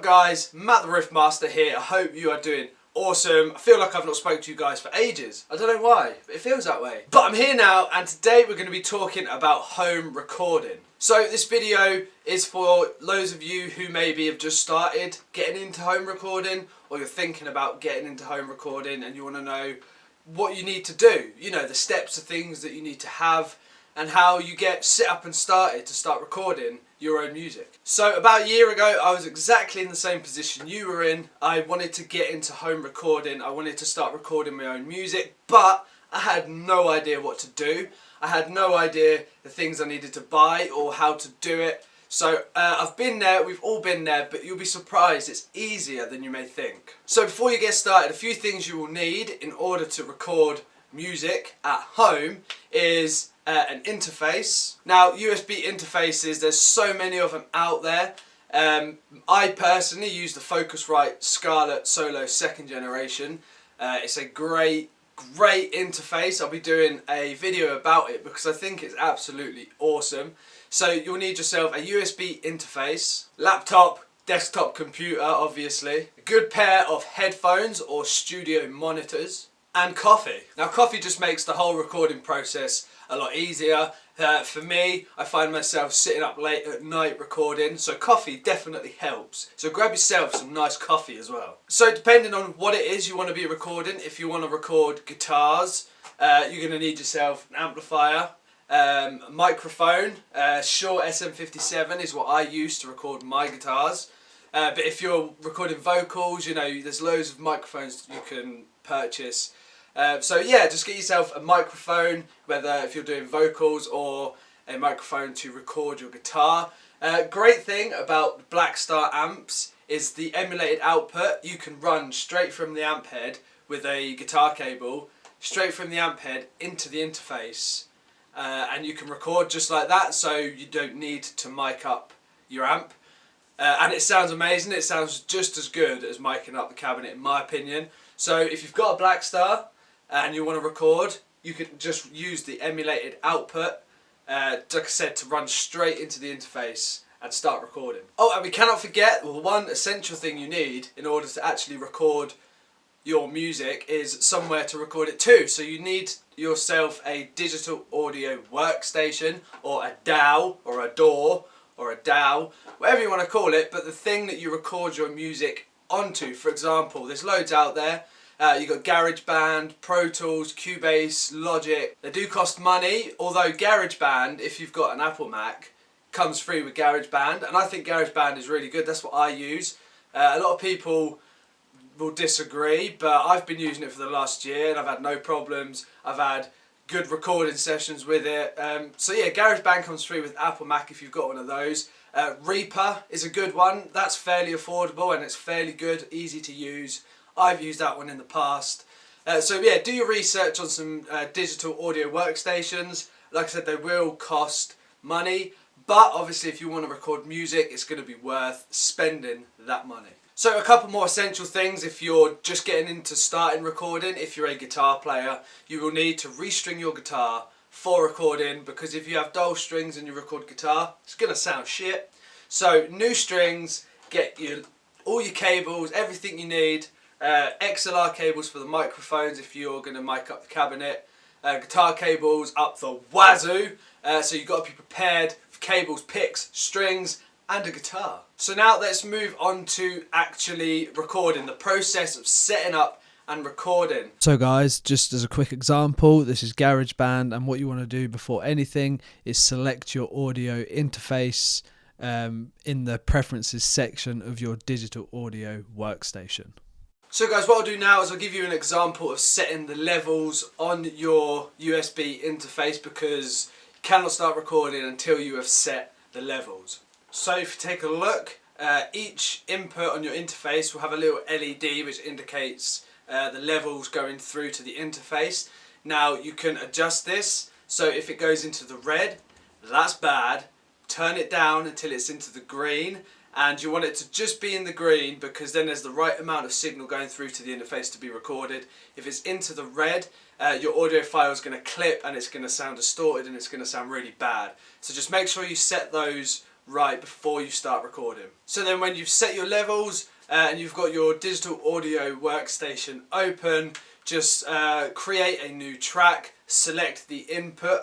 guys, Matt the Riff Master here. I hope you are doing awesome. I feel like I've not spoken to you guys for ages. I don't know why, but it feels that way. But I'm here now, and today we're going to be talking about home recording. So this video is for those of you who maybe have just started getting into home recording, or you're thinking about getting into home recording and you want to know what you need to do. You know, the steps of things that you need to have and how you get set up and started to start recording your own music. So about a year ago, I was exactly in the same position you were in. I wanted to get into home recording. I wanted to start recording my own music, but I had no idea what to do. I had no idea the things I needed to buy or how to do it. So I've been there, we've all been there, but you'll be surprised it's easier than you may think. So before you get started, a few things you will need in order to record music at home is an interface. Now, USB interfaces, there's so many of them out there. I personally use the Focusrite Scarlett Solo 2nd generation. It's a great interface. I'll be doing a video about it because I think it's absolutely awesome. So you'll need yourself a USB interface, laptop, desktop computer obviously, a good pair of headphones or studio monitors, and coffee. Now coffee just makes the whole recording process a lot easier. For me, I find myself sitting up late at night recording, so coffee definitely helps. So grab yourself some nice coffee as well. So depending on what it is you want to be recording, if you want to record guitars, you're going to need yourself an amplifier, a microphone. Shure SM57 is what I use to record my guitars. But if you're recording vocals, you know, there's loads of microphones you can purchase. So yeah, just get yourself a microphone, whether if you're doing vocals or a microphone to record your guitar. Great thing about Blackstar amps is the emulated output. You can run straight from the amp head with a guitar cable, straight from the amp head into the interface. And you can record just like that, so you don't need to mic up your amp. And it sounds amazing. It sounds just as good as micing up the cabinet in my opinion. So if you've got a Blackstar and you want to record, you can just use the emulated output, like I said, to run straight into the interface and start recording. Oh, and we cannot forget, well, one essential thing you need in order to actually record your music is somewhere to record it to. So you need yourself a digital audio workstation, or a DAW, or a DAW, or a DAW, whatever you want to call it, but the thing that you record your music onto. For example, there's loads out there. You've got GarageBand, Pro Tools, Cubase, Logic. They do cost money, although GarageBand, if you've got an Apple Mac, comes free with GarageBand, and I think GarageBand is really good. That's what I use. A lot of people will disagree, but I've been using it for the last year and I've had no problems. I've had good recording sessions with it. So yeah, GarageBand comes free with Apple Mac if you've got one of those. Reaper is a good one. That's fairly affordable and it's fairly good, easy to use. I've used that one in the past. So yeah, do your research on some digital audio workstations. Like I said, they will cost money, but obviously if you want to record music, it's going to be worth spending that money. So a couple more essential things if you're just getting into starting recording. If you're a guitar player, you will need to restring your guitar for recording, because if you have dull strings and you record guitar, it's going to sound shit. So new strings, get all your cables, everything you need. XLR cables for the microphones if you're going to mic up the cabinet, guitar cables up the wazoo, so you've got to be prepared for cables, picks, strings and a guitar. So now let's move on to actually recording, the process of setting up and recording. So guys, just as a quick example, this is GarageBand, and what you want to do before anything is select your audio interface in the preferences section of your digital audio workstation. So guys, what I'll do now is I'll give you an example of setting the levels on your USB interface, because you cannot start recording until you have set the levels. So if you take a look, each input on your interface will have a little LED which indicates the levels going through to the interface. Now you can adjust this, so if it goes into the red, that's bad. Turn it down until it's into the green, and you want it to just be in the green because then there's the right amount of signal going through to the interface to be recorded. If it's into the red, your audio file is going to clip and it's going to sound distorted and it's going to sound really bad. So just make sure you set those right before you start recording. So then when you've set your levels and you've got your digital audio workstation open, just create a new track, select the input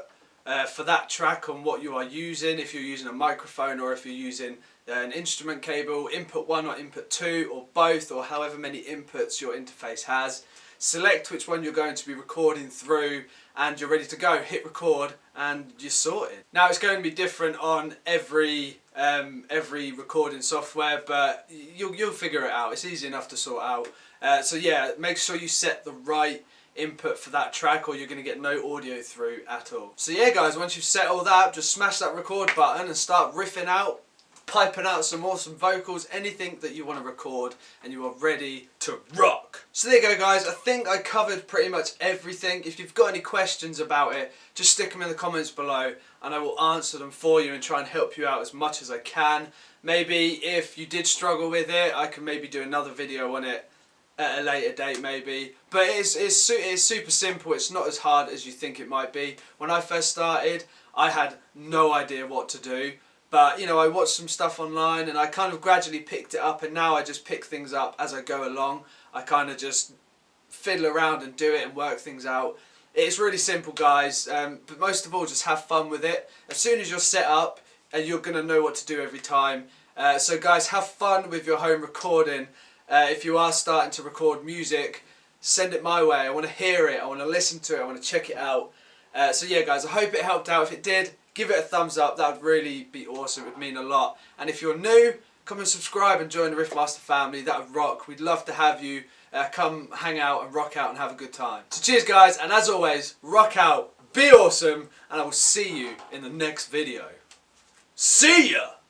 for that track on what you are using, if you're using a microphone or if you're using an instrument cable, input 1 or input 2 or both, or however many inputs your interface has. Select which one you're going to be recording through and you're ready to go. Hit record and you're sorted. Now it's going to be different on every recording software, but you'll figure it out. It's easy enough to sort out. So yeah, make sure you set the right input for that track or you're going to get no audio through at all. So yeah guys, once you've set all that up, just smash that record button and start riffing out, piping out some awesome vocals, anything that you want to record, and you are ready to rock. So there you go guys, I think I covered pretty much everything. If you've got any questions about it, just stick them in the comments below and I will answer them for you and try and help you out as much as I can. Maybe if you did struggle with it, I can maybe do another video on it at a later date maybe. But it's super simple, it's not as hard as you think it might be. When I first started, I had no idea what to do. But you know, I watched some stuff online and I kind of gradually picked it up, and now I just pick things up as I go along. I kind of just fiddle around and do it and work things out. It's really simple guys, but most of all just have fun with it. As soon as you're set up, you're going to know what to do every time. So guys, have fun with your home recording. If you are starting to record music, send it my way. I want to hear it, I want to listen to it, I want to check it out. So yeah guys, I hope it helped out. If it did, give it a thumbs up, that would really be awesome, it would mean a lot. And if you're new, come and subscribe and join the Riffmaster family, that would rock. We'd love to have you come hang out and rock out and have a good time. So cheers guys, and as always, rock out, be awesome, and I will see you in the next video. See ya!